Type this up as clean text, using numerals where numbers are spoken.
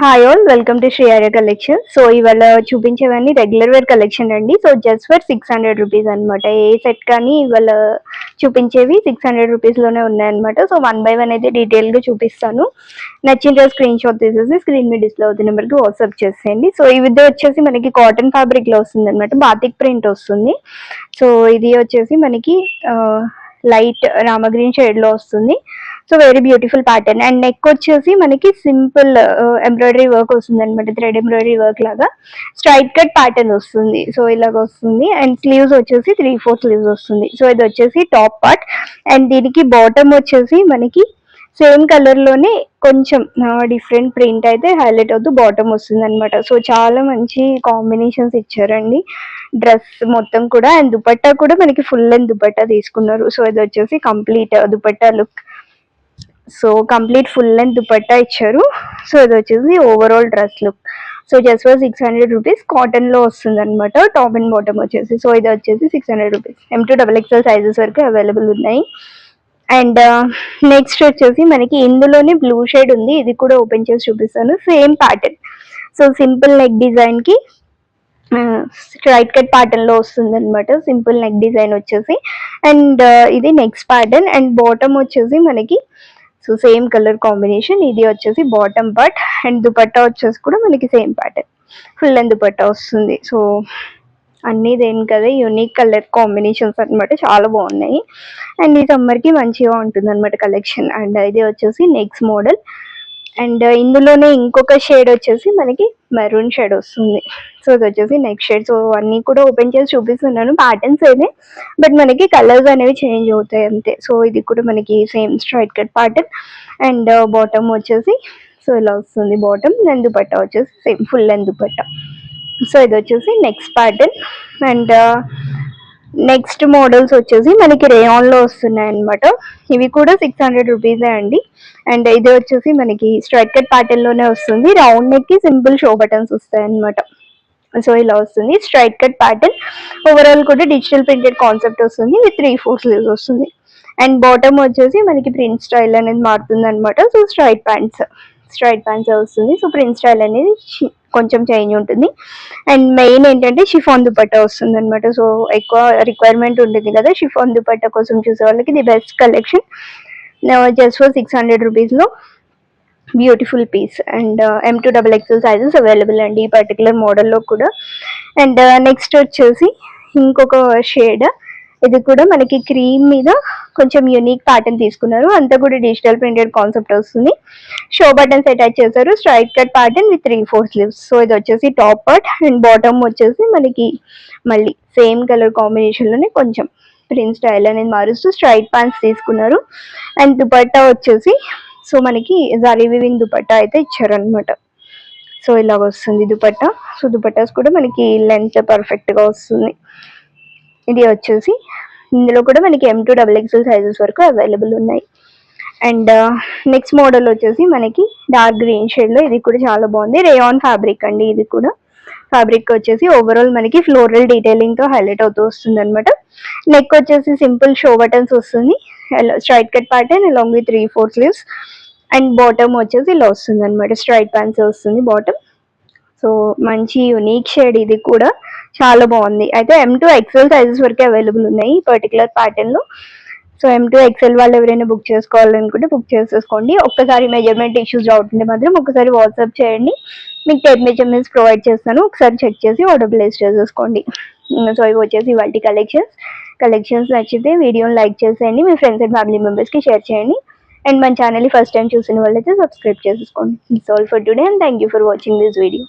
Hi all, welcome to Shri Arya collection. So ఇవాళ చూపించేవన్నీ regular wear collection అండి. సో జస్ట్ ఫర్ 600 రూపీస్ అనమాట. A set కానీ ఇవాళ చూపించేవి 600 రూపీస్లోనే ఉన్నాయన్నమాట. సో 1 by 1 అయితే డీటెయిల్గా చూపిస్తాను. నచ్చిన స్క్రీన్ షాట్ తీసేసి స్క్రీన్ మీద డిస్ప్లే అవుతున్న నెంబర్కి వాట్సాప్ చేసేయండి. సో ఇది వచ్చేసి మనకి కాటన్ ఫ్యాబ్రిక్లో వస్తుంది అనమాట. బాతిక్ ప్రింట్ వస్తుంది. సో ఇది వచ్చేసి మనకి లైట్ రామ గ్రీన్ షేడ్లో వస్తుంది. So very beautiful pattern. And neck వచ్చేసి మనకి సింపుల్ ఎంబ్రాయిడరీ వర్క్ వస్తుంది అనమాట. థ్రెడ్ ఎంబ్రాయిడరీ వర్క్ లాగా స్ట్రైట్ కట్ ప్యాటర్న్ వస్తుంది. సో ఇలాగ వస్తుంది. అండ్ స్లీవ్స్ వచ్చేసి 3/4 స్లీవ్స్ వస్తుంది. సో ఇది వచ్చేసి టాప్ పార్ట్. అండ్ దీనికి బాటమ్ వచ్చేసి మనకి సేమ్ కలర్ లోనే కొంచెం డిఫరెంట్ ప్రింట్ అయితే హైలైట్ అవుతూ బాటమ్ వస్తుంది అనమాట. సో చాలా మంచి కాంబినేషన్స్ ఇచ్చారండి డ్రెస్ మొత్తం కూడా. అండ్ దుపట్టా కూడా మనకి ఫుల్ అండ్ దుపట్టా తీసుకున్నారు. సో ఇది వచ్చేసి complete dupatta look. So complete full length dupatta ఇచ్చారు. సో ఇది వచ్చేసి overall dress look. So just for 600 rupees cotton లో వస్తుంది అనమాట. టాప్ అండ్ బాటమ్ వచ్చేసి. సో ఇది వచ్చేసి 600 రూపీస్. M2XXL సైజెస్ వరకు అవైలబుల్ ఉన్నాయి. అండ్ నెక్స్ట్ వచ్చేసి మనకి ఇందులోనే బ్లూ షేడ్ ఉంది. ఇది కూడా ఓపెన్ చేసి చూపిస్తాను. Same pattern. So simple neck design కి స్ట్రైట్ కట్ ప్యాటర్న్ లో వస్తుంది అనమాట. సింపుల్ నెక్ డిజైన్ వచ్చేసి. అండ్ ఇది నెక్స్ట్ ప్యాటర్న్. అండ్ బాటమ్ వచ్చేసి మనకి సో సేమ్ కలర్ కాంబినేషన్. ఇది వచ్చేసి బాటమ్ పార్ట్. అండ్ దుపట్టా వచ్చేసి కూడా మనకి same pattern full and dupatta వస్తుంది. సో అన్నీ దేని కదా యూనిక్ కలర్ కాంబినేషన్స్ అనమాట. చాలా బాగున్నాయి. అండ్ ఈ సమ్మర్కి మంచిగా ఉంటుంది అనమాట కలెక్షన్. అండ్ ఇది వచ్చేసి నెక్స్ట్ మోడల్. అండ్ ఇందులోనే ఇంకొక షేడ్ వచ్చేసి మనకి మెరూన్ షేడ్ వస్తుంది. సో ఇది వచ్చేసి నెక్స్ట్ షేడ్. సో అన్నీ కూడా ఓపెన్ చేసి చూపిస్తున్నాను. ప్యాటర్న్స్ అయితే బట్ మనకి కలర్స్ అనేవి చేంజ్ అవుతాయి అంతే. సో ఇది కూడా మనకి same straight cut pattern. And bottom వచ్చేసి సో ఇలా వస్తుంది బాటమ్. అండ్ దుపట్టా వచ్చేసి same full and dupatta. So ఇది వచ్చేసి next pattern. And next models వచ్చేసి మనకి రేయాన్ లో వస్తున్నాయి అనమాట. ఇవి కూడా 600 రూపీసే అండి. అండ్ ఇది వచ్చేసి మనకి స్ట్రైట్ కట్ ప్యాటర్న్ లోనే వస్తుంది. రౌండ్ నెక్ కి సింపుల్ షో బటన్స్ వస్తాయి అనమాట. సో ఇలా వస్తుంది స్ట్రైట్ కట్ ప్యాటర్న్. ఓవరాల్ కూడా డిజిటల్ ప్రింటెడ్ కాన్సెప్ట్ వస్తుంది. విత్ 3/4 స్లీవ్స్ వస్తుంది. అండ్ బాటమ్ వచ్చేసి మనకి ప్రింట్ స్టైల్ అనేది మారుతుంది అనమాట. సో స్ట్రైట్ ప్యాంట్స్ వస్తుంది. సో ప్రింట్ స్టైల్ అనేది కొంచెం చేంజ్ ఉంటుంది. అండ్ మెయిన్ ఏంటంటే షిఫాన్ దుపట్టా వస్తుంది అనమాట. సో ఎక్కువ రిక్వైర్మెంట్ ఉంటుంది కదా షిఫాన్ దుపట్టా కోసం చూసే వాళ్ళకి the best collection. Just for 600 రూపీస్లో beautiful piece. And M2XXL sizes available అండి ఈ పర్టికులర్ మోడల్లో కూడా. అండ్ నెక్స్ట్ వచ్చేసి ఇంకొక షేడ్. ఇది కూడా మనకి క్రీమ్ మీద కొంచెం యూనిక్ ప్యాటర్న్ తీసుకున్నారు. అంతా కూడా డిజిటల్ ప్రింటెడ్ కాన్సెప్ట్ వస్తుంది. షో బటన్స్ అటాచ్ చేశారు. Straight cut pattern with 3/4 sleeves. So ఇది వచ్చేసి టాప్ పార్ట్. అండ్ బాటమ్ వచ్చేసి మనకి మళ్ళీ సేమ్ కలర్ కాంబినేషన్ లోనే కొంచెం ప్రింట్ స్టైల్ అనేది మారుస్తూ స్ట్రైట్ ప్యాంట్స్ తీసుకున్నారు. అండ్ దుపట్టా వచ్చేసి సో మనకి జరీ వీవింగ్ దుపట్టా అయితే ఇచ్చారనమాట. సో ఇలాగ వస్తుంది దుపట్టా. సో దుపట్టాస్ కూడా మనకి లెంత్ పర్ఫెక్ట్ గా వస్తుంది. ఇది వచ్చేసి ఇందులో కూడా మనకి M2XXL సైజెస్ వరకు అవైలబుల్ ఉన్నాయి. అండ్ నెక్స్ట్ మోడల్ వచ్చేసి మనకి డార్క్ గ్రీన్ షేడ్ లో. ఇది కూడా చాలా బాగుంది. రేయాన్ ఫ్యాబ్రిక్ అండి. ఇది కూడా ఫ్యాబ్రిక్ వచ్చేసి ఓవరాల్ మనకి ఫ్లోరల్ డీటెయిలింగ్ తో హైలైట్ అవుతూ వస్తుంది అనమాట. నెక్ వచ్చేసి సింపుల్ షో బటన్స్ వస్తుంది. Straight cut pattern along with 3/4 sleeves. And bottom వచ్చేసి ఇలా వస్తుంది అనమాట. స్ట్రైట్ ప్యాంట్స్ వస్తుంది బాటమ్. సో మంచి యునిక్ షేడ్. ఇది కూడా చాలా బాగుంది. అయితే M2XL సైజెస్ వరకే అవైలబుల్ ఉన్నాయి ఈ పర్టికులర్ ప్యాటర్న్ లో. సో M2XL వాళ్ళు ఎవరైనా బుక్ చేసుకోవాలనుకుంటే బుక్ చేసేసుకోండి. ఒక్కసారి మెజర్మెంట్ ఇష్యూస్ డౌట్ ఉంటే మాత్రం ఒకసారి వాట్సాప్ చేయండి. మీకు 10 మెజర్మెంట్స్ ప్రొవైడ్ చేస్తాను. ఒకసారి చెక్ చేసి ఆర్డర్ ప్లేస్ చేసేసుకోండి. సో ఇవి వచ్చేసి వాటి కలెక్షన్స్ నచ్చితే వీడియోని లైక్ చేసేయండి. మీ ఫ్రెండ్స్ అండ్ ఫ్యామిలీ మెంబర్స్కి షేర్ చేయండి. అండ్ మన ఛానల్ని ఫస్ట్ టైం చూసిన వాళ్ళైతే సబ్స్క్రైబ్ చేసేసుకోండి. It's all for today and thank you for watching this video.